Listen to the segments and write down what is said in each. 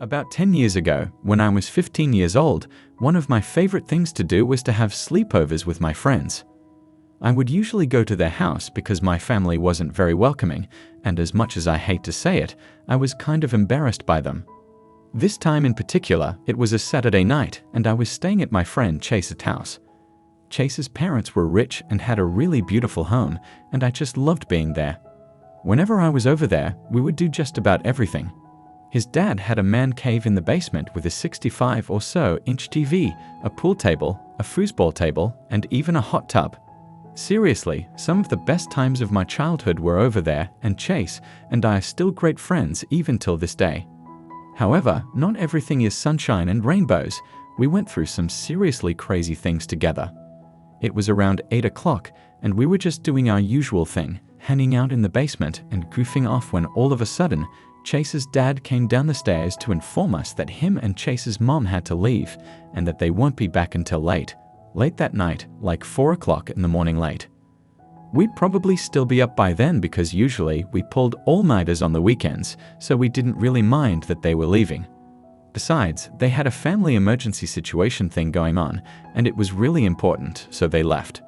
About 10 years ago, when I was 15 years old, one of my favorite things to do was to have sleepovers with my friends. I would usually go to their house because my family wasn't very welcoming, and as much as I hate to say it, I was kind of embarrassed by them. This time in particular, it was a Saturday night, and I was staying at my friend Chase's house. Chase's parents were rich and had a really beautiful home, and I just loved being there. Whenever I was over there, we would do just about everything. His dad had a man cave in the basement with a 65 or so inch TV, a pool table, a foosball table, and even a hot tub. Seriously, some of the best times of my childhood were over there, and Chase and I are still great friends even till this day. However, not everything is sunshine and rainbows. We went through some seriously crazy things together. It was around 8 o'clock, and we were just doing our usual thing, hanging out in the basement and goofing off when all of a sudden, Chase's dad came down the stairs to inform us that him and Chase's mom had to leave and that they won't be back until late that night, like 4 o'clock in the morning late. We'd probably still be up by then because usually we pulled all-nighters on the weekends, so we didn't really mind that they were leaving. Besides, they had a family emergency situation thing going on, and it was really important, so they left.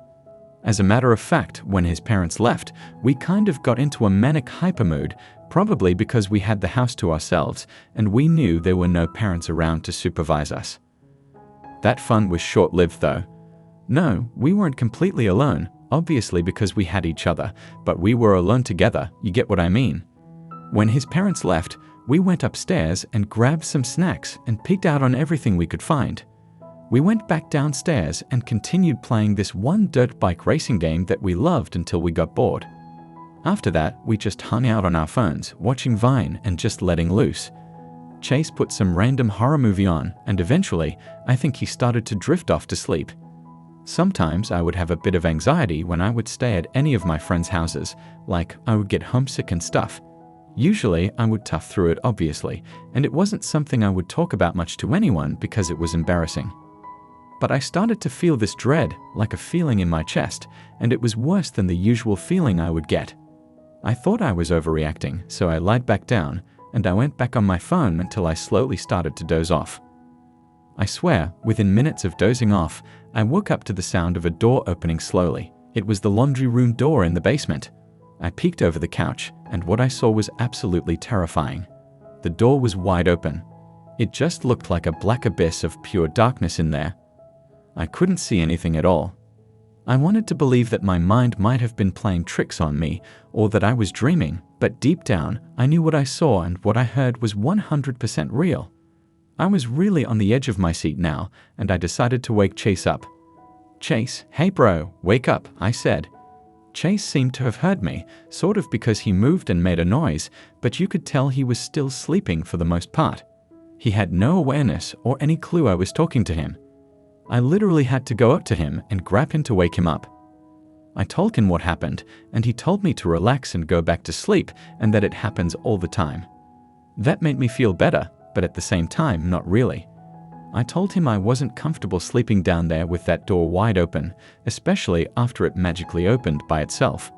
As a matter of fact, when his parents left, we kind of got into a manic hyper mood, probably because we had the house to ourselves and we knew there were no parents around to supervise us. That fun was short-lived though. No, we weren't completely alone, obviously because we had each other, but we were alone together, you get what I mean. When his parents left, we went upstairs and grabbed some snacks and peeked out on everything we could find. We went back downstairs and continued playing this one dirt bike racing game that we loved until we got bored. After that, we just hung out on our phones, watching Vine and just letting loose. Chase put some random horror movie on, and eventually, I think he started to drift off to sleep. Sometimes I would have a bit of anxiety when I would stay at any of my friends' houses, like I would get homesick and stuff. Usually, I would tough through it obviously, and it wasn't something I would talk about much to anyone because it was embarrassing. But I started to feel this dread, like a feeling in my chest, and it was worse than the usual feeling I would get. I thought I was overreacting, so I lied back down, and I went back on my phone until I slowly started to doze off. I swear, within minutes of dozing off, I woke up to the sound of a door opening slowly. It was the laundry room door in the basement. I peeked over the couch, and what I saw was absolutely terrifying. The door was wide open. It just looked like a black abyss of pure darkness in there. I couldn't see anything at all. I wanted to believe that my mind might have been playing tricks on me or that I was dreaming, but deep down, I knew what I saw and what I heard was 100% real. I was really on the edge of my seat now, and I decided to wake Chase up. "Chase, hey bro, wake up," I said. Chase seemed to have heard me, sort of because he moved and made a noise, but you could tell he was still sleeping for the most part. He had no awareness or any clue I was talking to him. I literally had to go up to him and grab him to wake him up. I told him what happened, and he told me to relax and go back to sleep and that it happens all the time. That made me feel better, but at the same time, not really. I told him I wasn't comfortable sleeping down there with that door wide open, especially after it magically opened by itself.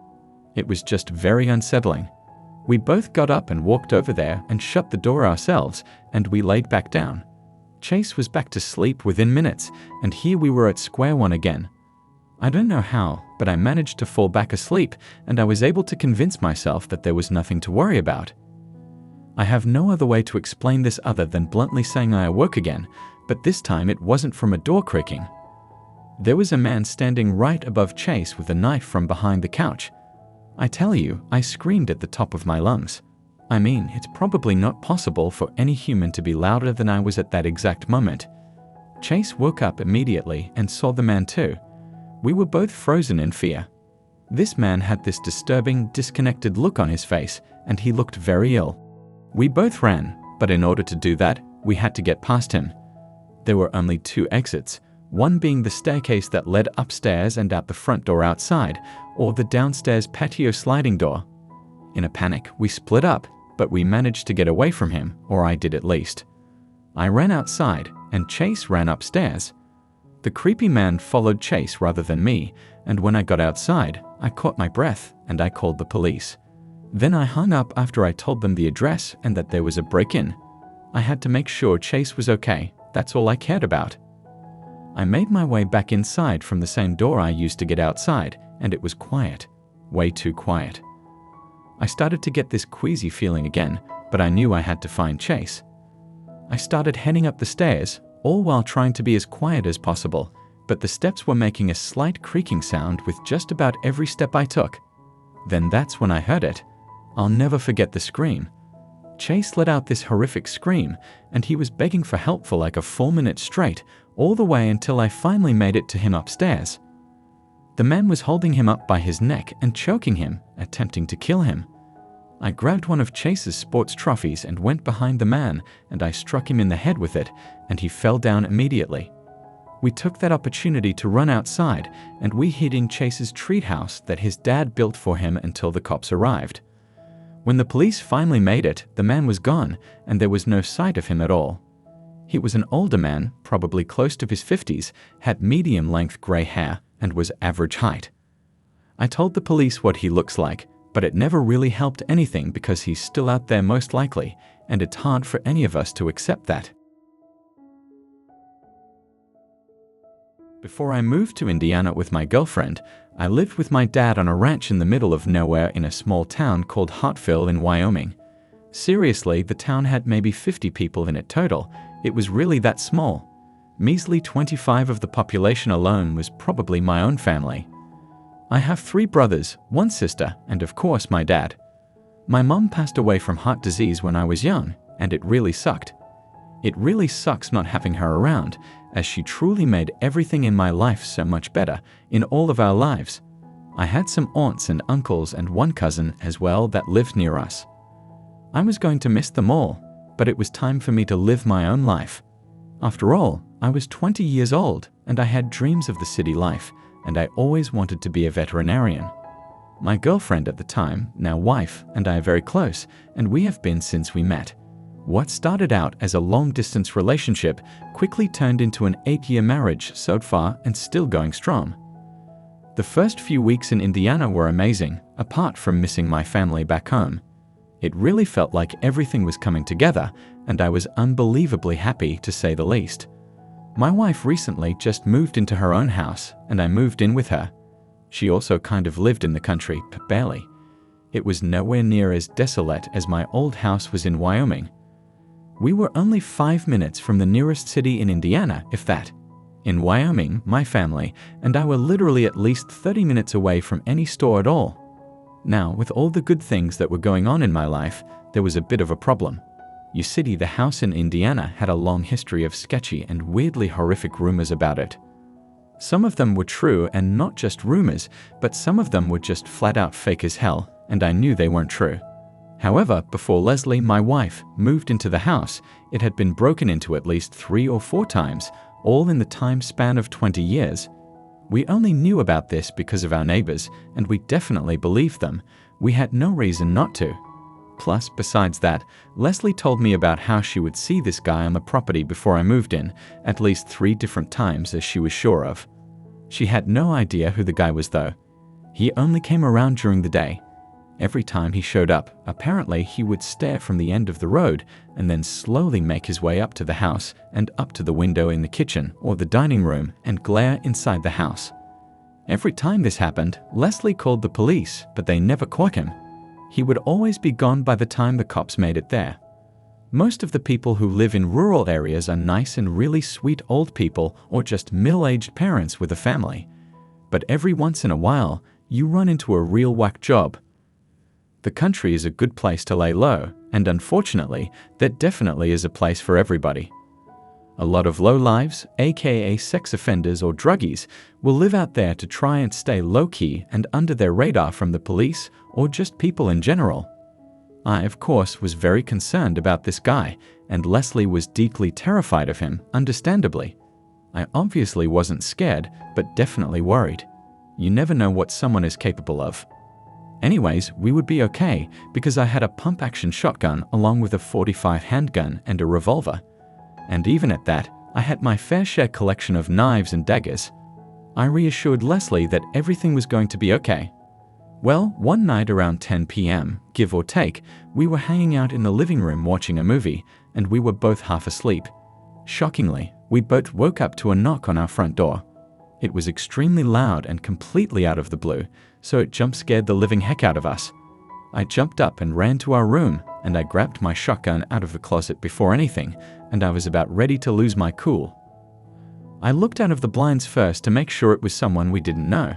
It was just very unsettling. We both got up and walked over there and shut the door ourselves, and we laid back down. Chase was back to sleep within minutes, and here we were at square one again. I don't know how, but I managed to fall back asleep, and I was able to convince myself that there was nothing to worry about. I have no other way to explain this other than bluntly saying I awoke again, but this time it wasn't from a door creaking. There was a man standing right above Chase with a knife from behind the couch. I tell you, I screamed at the top of my lungs. I mean, it's probably not possible for any human to be louder than I was at that exact moment. Chase woke up immediately and saw the man too. We were both frozen in fear. This man had this disturbing, disconnected look on his face, and he looked very ill. We both ran, but in order to do that, we had to get past him. There were only two exits, one being the staircase that led upstairs and out the front door outside, or the downstairs patio sliding door. In a panic, we split up, but we managed to get away from him, or I did at least. I ran outside, and Chase ran upstairs. The creepy man followed Chase rather than me, and when I got outside, I caught my breath and I called the police. Then I hung up after I told them the address and that there was a break-in. I had to make sure Chase was okay. That's all I cared about. I made my way back inside from the same door I used to get outside, and it was quiet. Way too quiet. I started to get this queasy feeling again, but I knew I had to find Chase. I started heading up the stairs, all while trying to be as quiet as possible, but the steps were making a slight creaking sound with just about every step I took. Then that's when I heard it. I'll never forget the scream. Chase let out this horrific scream, and he was begging for help for like a 4 minutes straight, all the way until I finally made it to him upstairs. The man was holding him up by his neck and choking him, attempting to kill him. I grabbed one of Chase's sports trophies and went behind the man, and I struck him in the head with it, and he fell down immediately. We took that opportunity to run outside, and we hid in Chase's treehouse that his dad built for him until the cops arrived. When the police finally made it, the man was gone, and there was no sight of him at all. He was an older man, probably close to his 50s, had medium-length gray hair, and was average height. I told the police what he looks like, but it never really helped anything because he's still out there most likely, and it's hard for any of us to accept that. Before I moved to Indiana with my girlfriend, I lived with my dad on a ranch in the middle of nowhere in a small town called Hartville in Wyoming. Seriously, the town had maybe 50 people in it total. It was really that small. Measly 25 of the population alone was probably my own family. I have 3 brothers, 1 sister, and of course my dad. My mom passed away from heart disease when I was young, and it really sucked. It really sucks not having her around, as she truly made everything in my life so much better, in all of our lives. I had some aunts and uncles and 1 cousin as well that lived near us. I was going to miss them all, but it was time for me to live my own life. After all, I was 20 years old, and I had dreams of the city life, and I always wanted to be a veterinarian. My girlfriend at the time, now wife, and I are very close, and we have been since we met. What started out as a long-distance relationship quickly turned into an 8-year marriage so far and still going strong. The first few weeks in Indiana were amazing, apart from missing my family back home. It really felt like everything was coming together, and I was unbelievably happy, to say the least. My wife recently just moved into her own house, and I moved in with her. She also kind of lived in the country, but barely. It was nowhere near as desolate as my old house was in Wyoming. We were only 5 minutes from the nearest city in Indiana, if that. In Wyoming, my family and I were literally at least 30 minutes away from any store at all. Now, with all the good things that were going on in my life, there was a bit of a problem. You see, the house in Indiana had a long history of sketchy and weirdly horrific rumors about it. Some of them were true and not just rumors, but some of them were just flat out fake as hell, and I knew they weren't true. However, before Leslie, my wife, moved into the house, it had been broken into at least 3 or 4 times, all in the time span of 20 years. We only knew about this because of our neighbors, and we definitely believed them. We had no reason not to. Plus, besides that, Leslie told me about how she would see this guy on the property before I moved in, at least 3 different times as she was sure of. She had no idea who the guy was though. He only came around during the day. Every time he showed up, apparently he would stare from the end of the road and then slowly make his way up to the house and up to the window in the kitchen or the dining room and glare inside the house. Every time this happened, Leslie called the police, but they never caught him. He would always be gone by the time the cops made it there. Most of the people who live in rural areas are nice and really sweet old people or just middle-aged parents with a family. But every once in a while, you run into a real whack job. The country is a good place to lay low, and unfortunately, that definitely is a place for everybody. A lot of lowlives, aka sex offenders or druggies, will live out there to try and stay low-key and under their radar from the police or just people in general. I, of course, was very concerned about this guy, and Leslie was deeply terrified of him, understandably. I obviously wasn't scared, but definitely worried. You never know what someone is capable of. Anyways, we would be okay because I had a pump-action shotgun along with a .45 handgun and a revolver. And even at that, I had my fair share collection of knives and daggers. I reassured Leslie that everything was going to be okay. Well, one night around 10 p.m., give or take, we were hanging out in the living room watching a movie, and we were both half asleep. Shockingly, we both woke up to a knock on our front door. It was extremely loud and completely out of the blue, so it jump-scared the living heck out of us. I jumped up and ran to our room, and I grabbed my shotgun out of the closet before anything, and I was about ready to lose my cool. I looked out of the blinds first to make sure it was someone we didn't know.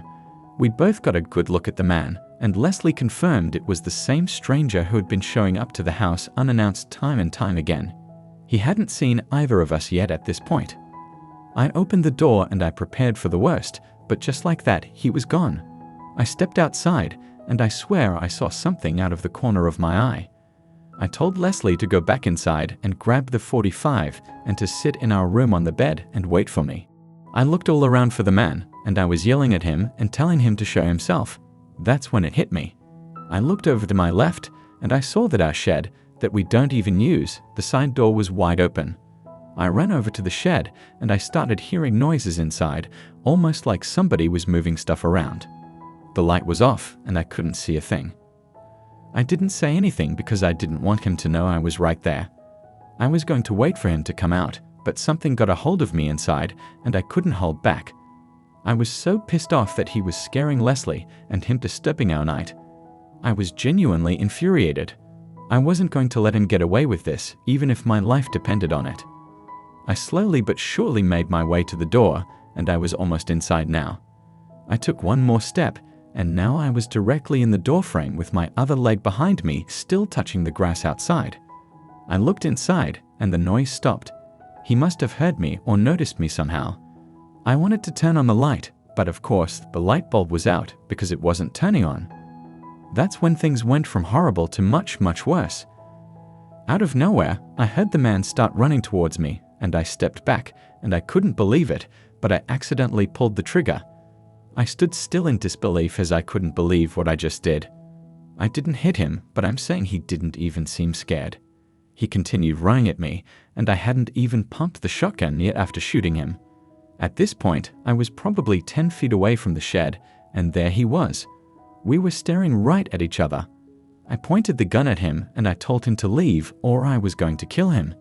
We both got a good look at the man, and Leslie confirmed it was the same stranger who had been showing up to the house unannounced time and time again. He hadn't seen either of us yet at this point. I opened the door and I prepared for the worst, but just like that, he was gone. I stepped outside, and I swear I saw something out of the corner of my eye. I told Leslie to go back inside and grab the .45 and to sit in our room on the bed and wait for me. I looked all around for the man, and I was yelling at him and telling him to show himself. That's when it hit me. I looked over to my left, and I saw that our shed, that we don't even use, the side door was wide open. I ran over to the shed, and I started hearing noises inside, almost like somebody was moving stuff around. The light was off, and I couldn't see a thing. I didn't say anything because I didn't want him to know I was right there. I was going to wait for him to come out, but something got a hold of me inside, and I couldn't hold back. I was so pissed off that he was scaring Leslie and him disturbing our night. I was genuinely infuriated. I wasn't going to let him get away with this, even if my life depended on it. I slowly but surely made my way to the door, and I was almost inside now. I took one more step, and now I was directly in the doorframe with my other leg behind me, still touching the grass outside. I looked inside, and the noise stopped. He must have heard me or noticed me somehow. I wanted to turn on the light, but of course, the light bulb was out because it wasn't turning on. That's when things went from horrible to much, much worse. Out of nowhere, I heard the man start running towards me, and I stepped back, and I couldn't believe it, but I accidentally pulled the trigger. I stood still in disbelief as I couldn't believe what I just did. I didn't hit him, but I'm saying he didn't even seem scared. He continued running at me, and I hadn't even pumped the shotgun yet after shooting him. At this point, I was probably 10 feet away from the shed, and there he was. We were staring right at each other. I pointed the gun at him, and I told him to leave, or I was going to kill him.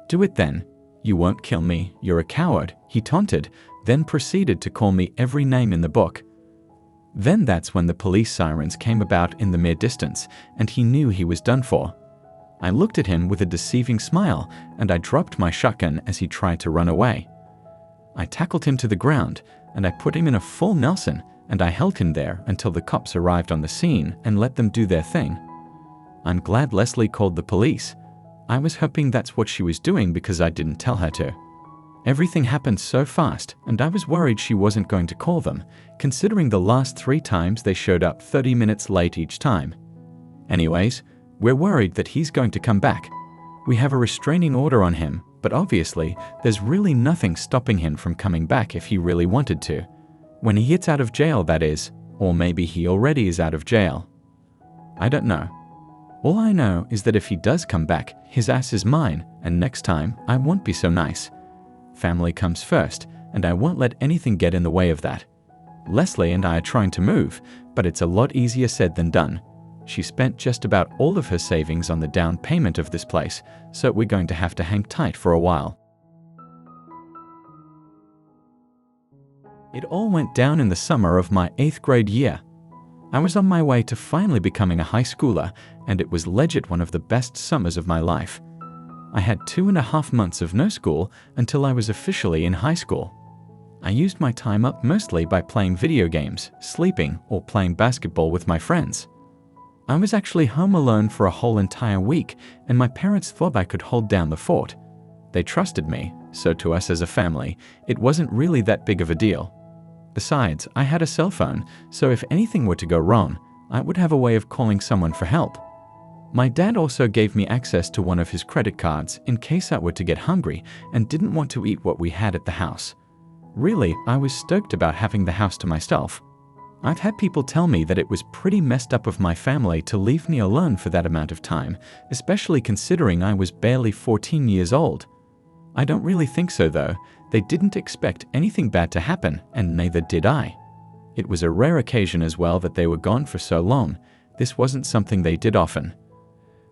"Do it then. You won't kill me, you're a coward," he taunted, then proceeded to call me every name in the book. Then that's when the police sirens came about in the mere distance, and he knew he was done for. I looked at him with a deceiving smile, and I dropped my shotgun as he tried to run away. I tackled him to the ground, and I put him in a full Nelson, and I held him there until the cops arrived on the scene and let them do their thing. I'm glad Leslie called the police. I was hoping that's what she was doing because I didn't tell her to. Everything happened so fast, and I was worried she wasn't going to call them, considering the last 3 times they showed up 30 minutes late each time. Anyways, we're worried that he's going to come back. We have a restraining order on him, but obviously, there's really nothing stopping him from coming back if he really wanted to. When he gets out of jail, that is, or maybe he already is out of jail. I don't know. All I know is that if he does come back, his ass is mine, and next time, I won't be so nice. Family comes first, and I won't let anything get in the way of that. Leslie and I are trying to move, but it's a lot easier said than done. She spent just about all of her savings on the down payment of this place, so we're going to have to hang tight for a while. It all went down in the summer of my 8th grade year. I was on my way to finally becoming a high schooler, and it was legit one of the best summers of my life. I had 2.5 months of no school until I was officially in high school. I used my time up mostly by playing video games, sleeping, or playing basketball with my friends. I was actually home alone for a whole entire week, and my parents thought I could hold down the fort. They trusted me, so to us as a family, it wasn't really that big of a deal. Besides, I had a cell phone, so if anything were to go wrong, I would have a way of calling someone for help. My dad also gave me access to one of his credit cards in case I were to get hungry and didn't want to eat what we had at the house. Really, I was stoked about having the house to myself. I've had people tell me that it was pretty messed up of my family to leave me alone for that amount of time, especially considering I was barely 14 years old. I don't really think so though. They didn't expect anything bad to happen, and neither did I. It was a rare occasion as well that they were gone for so long. This wasn't something they did often.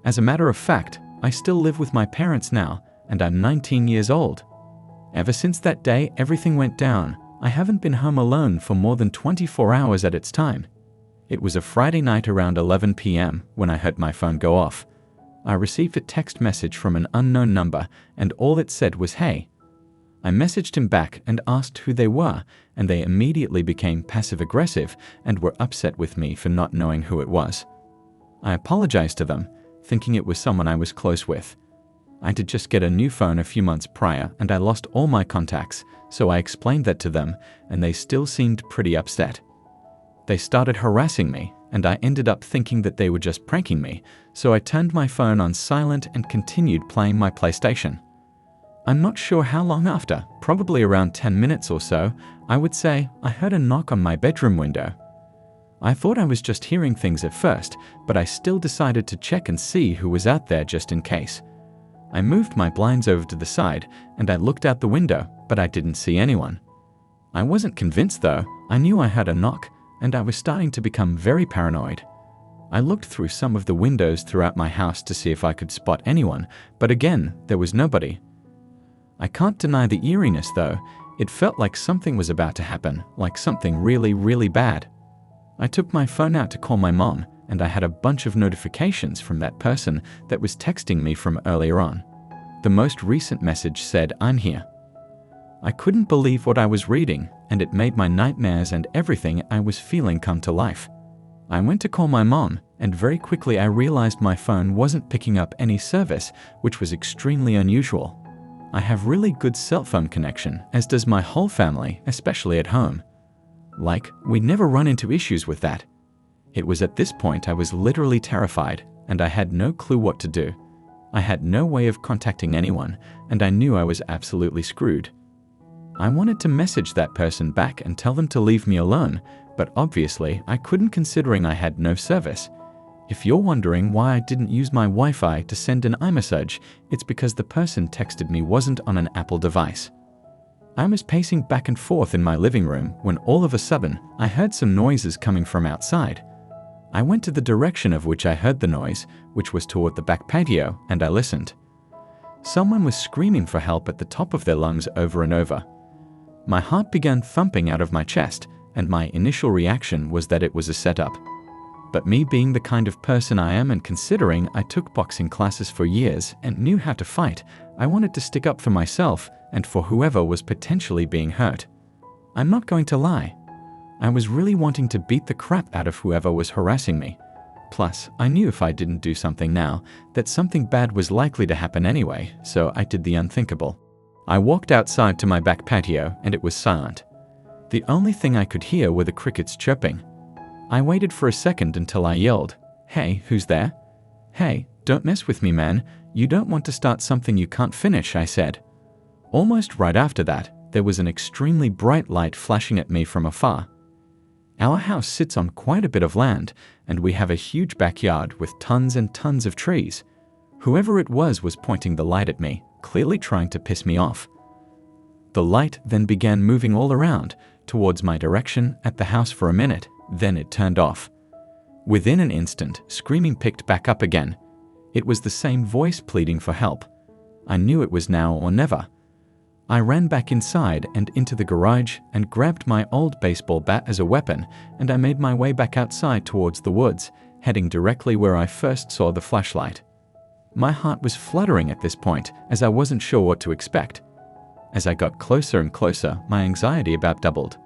As a matter of fact, I still live with my parents now, and I'm 19 years old. Ever since that day everything went down, I haven't been home alone for more than 24 hours at its time. It was a Friday night around 11 p.m. when I heard my phone go off. I received a text message from an unknown number, and all it said was, "Hey." I messaged him back and asked who they were, and they immediately became passive-aggressive and were upset with me for not knowing who it was. I apologized to them, thinking it was someone I was close with. I did just get a new phone a few months prior and I lost all my contacts, so I explained that to them, and they still seemed pretty upset. They started harassing me, and I ended up thinking that they were just pranking me, so I turned my phone on silent and continued playing my PlayStation. I'm not sure how long after, probably around 10 minutes or so, I would say, I heard a knock on my bedroom window. I thought I was just hearing things at first, but I still decided to check and see who was out there just in case. I moved my blinds over to the side and I looked out the window, but I didn't see anyone. I wasn't convinced though. I knew I heard a knock, and I was starting to become very paranoid. I looked through some of the windows throughout my house to see if I could spot anyone, but again, there was nobody. I can't deny the eeriness though. It felt like something was about to happen, like something really, really bad. I took my phone out to call my mom, and I had a bunch of notifications from that person that was texting me from earlier on. The most recent message said, "I'm here." I couldn't believe what I was reading, and it made my nightmares and everything I was feeling come to life. I went to call my mom, and very quickly I realized my phone wasn't picking up any service, which was extremely unusual. I have really good cell phone connection, as does my whole family, especially at home. Like, we never run into issues with that. It was at this point I was literally terrified, and I had no clue what to do. I had no way of contacting anyone, and I knew I was absolutely screwed. I wanted to message that person back and tell them to leave me alone, but obviously I couldn't considering I had no service. If you're wondering why I didn't use my Wi-Fi to send an iMessage, it's because the person texted me wasn't on an Apple device. I was pacing back and forth in my living room when all of a sudden I heard some noises coming from outside. I went to the direction of which I heard the noise, which was toward the back patio, and I listened. Someone was screaming for help at the top of their lungs over and over. My heart began thumping out of my chest, and my initial reaction was that it was a setup. But me being the kind of person I am, and considering I took boxing classes for years and knew how to fight, I wanted to stick up for myself and for whoever was potentially being hurt. I'm not going to lie. I was really wanting to beat the crap out of whoever was harassing me. Plus, I knew if I didn't do something now, that something bad was likely to happen anyway, so I did the unthinkable. I walked outside to my back patio and it was silent. The only thing I could hear were the crickets chirping. I waited for a second until I yelled, "Hey, who's there?" "Hey, don't mess with me, man. You don't want to start something you can't finish," I said. Almost right after that, there was an extremely bright light flashing at me from afar. Our house sits on quite a bit of land, and we have a huge backyard with tons and tons of trees. Whoever it was pointing the light at me, clearly trying to piss me off. The light then began moving all around, towards my direction at the house for a minute, then it turned off. Within an instant, screaming picked back up again. It was the same voice pleading for help. I knew it was now or never. I ran back inside and into the garage and grabbed my old baseball bat as a weapon, and I made my way back outside towards the woods, heading directly where I first saw the flashlight. My heart was fluttering at this point, as I wasn't sure what to expect. As I got closer and closer, my anxiety about doubled.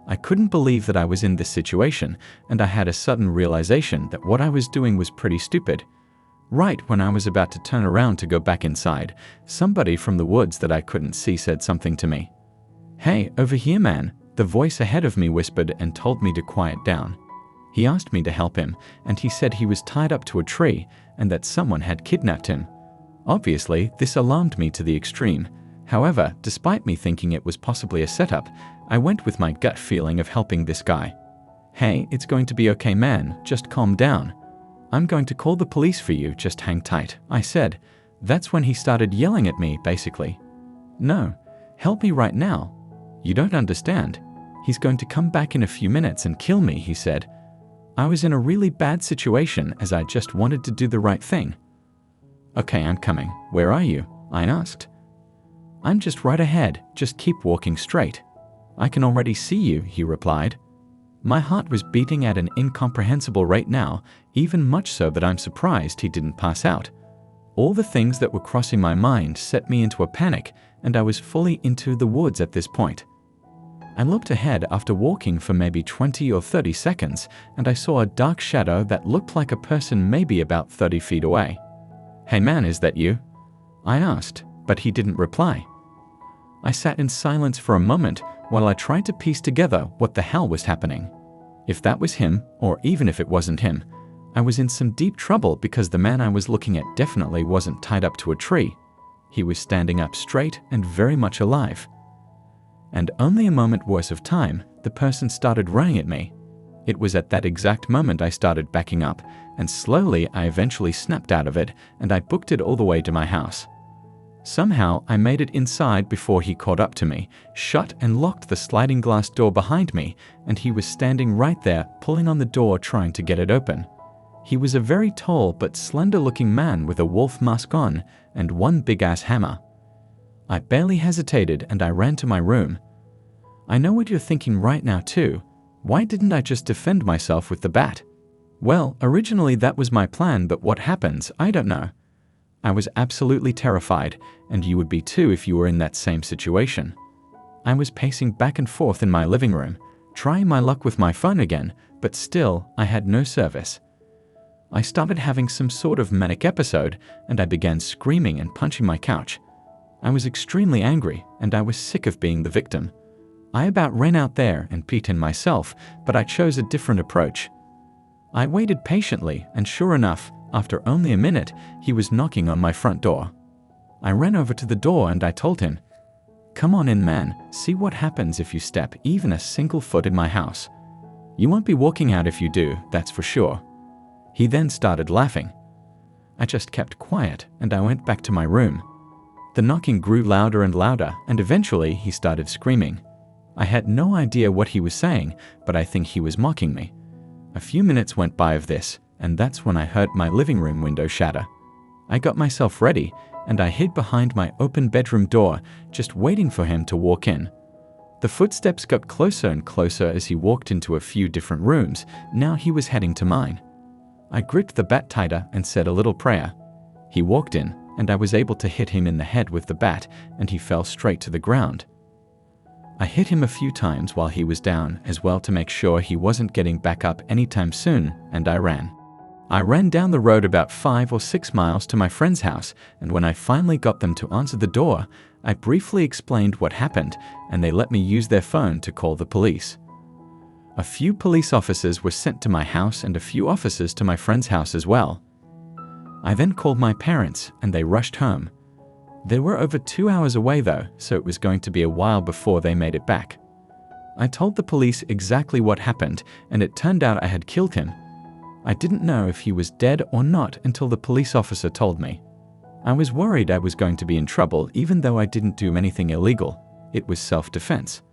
I couldn't believe that I was in this situation, and I had a sudden realization that what I was doing was pretty stupid. Right when I was about to turn around to go back inside, somebody from the woods that I couldn't see said something to me. "Hey, over here, man," the voice ahead of me whispered and told me to quiet down. He asked me to help him, and he said he was tied up to a tree and that someone had kidnapped him. Obviously, this alarmed me to the extreme. However, despite me thinking it was possibly a setup, I went with my gut feeling of helping this guy. "Hey, it's going to be okay, man, just calm down. I'm going to call the police for you, just hang tight," I said. That's when he started yelling at me, basically. "No, help me right now. You don't understand. He's going to come back in a few minutes and kill me, he said. I was in a really bad situation as I just wanted to do the right thing. Okay, I'm coming. Where are you? I asked. I'm just right ahead. Just keep walking straight. I can already see you, he replied. My heart was beating at an incomprehensible rate now, even much so that I'm surprised he didn't pass out. All the things that were crossing my mind set me into a panic, and I was fully into the woods at this point. I looked ahead after walking for maybe 20 or 30 seconds, and I saw a dark shadow that looked like a person maybe about 30 feet away. Hey man, is that you? I asked, but he didn't reply. I sat in silence for a moment while I tried to piece together what the hell was happening. If that was him, or even if it wasn't him, I was in some deep trouble because the man I was looking at definitely wasn't tied up to a tree. He was standing up straight and very much alive. And only a moment worth of time, the person started running at me. It was at that exact moment I started backing up, and slowly I eventually snapped out of it and I booked it all the way to my house. Somehow I made it inside before he caught up to me, shut and locked the sliding glass door behind me, and he was standing right there pulling on the door trying to get it open. He was a very tall but slender-looking man with a wolf mask on and one big-ass hammer. I barely hesitated and I ran to my room. I know what you're thinking right now too. Why didn't I just defend myself with the bat? Well, originally that was my plan, but what happens, I don't know. I was absolutely terrified, and you would be too if you were in that same situation. I was pacing back and forth in my living room, trying my luck with my phone again, but still, I had no service. I started having some sort of manic episode, and I began screaming and punching my couch. I was extremely angry, and I was sick of being the victim. I about ran out there and peed in myself, but I chose a different approach. I waited patiently, and sure enough, after only a minute, he was knocking on my front door. I ran over to the door and I told him, "Come on in, man, see what happens if you step even a single foot in my house. You won't be walking out if you do, that's for sure." He then started laughing. I just kept quiet and I went back to my room. The knocking grew louder and louder, and eventually he started screaming. I had no idea what he was saying, but I think he was mocking me. A few minutes went by of this, and that's when I heard my living room window shatter. I got myself ready, and I hid behind my open bedroom door, just waiting for him to walk in. The footsteps got closer and closer as he walked into a few different rooms. Now he was heading to mine. I gripped the bat tighter and said a little prayer. He walked in, and I was able to hit him in the head with the bat, and he fell straight to the ground. I hit him a few times while he was down as well to make sure he wasn't getting back up anytime soon, and I ran. I ran down the road about 5 or 6 miles to my friend's house, and when I finally got them to answer the door, I briefly explained what happened, and they let me use their phone to call the police. A few police officers were sent to my house and a few officers to my friend's house as well. I then called my parents, and they rushed home. They were over 2 hours away though, so it was going to be a while before they made it back. I told the police exactly what happened, and it turned out I had killed him. I didn't know if he was dead or not until the police officer told me. I was worried I was going to be in trouble even though I didn't do anything illegal. It was self-defense.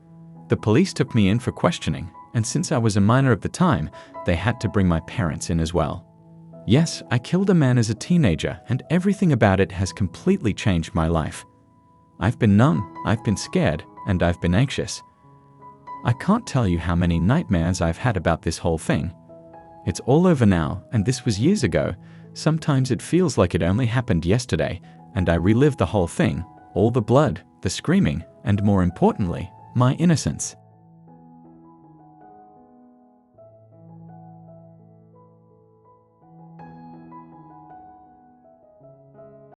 The police took me in for questioning, and since I was a minor at the time, they had to bring my parents in as well. Yes, I killed a man as a teenager, and everything about it has completely changed my life. I've been numb, I've been scared, and I've been anxious. I can't tell you how many nightmares I've had about this whole thing. It's all over now, and this was years ago. Sometimes it feels like it only happened yesterday, and I relive the whole thing, all the blood, the screaming, and more importantly, my innocence.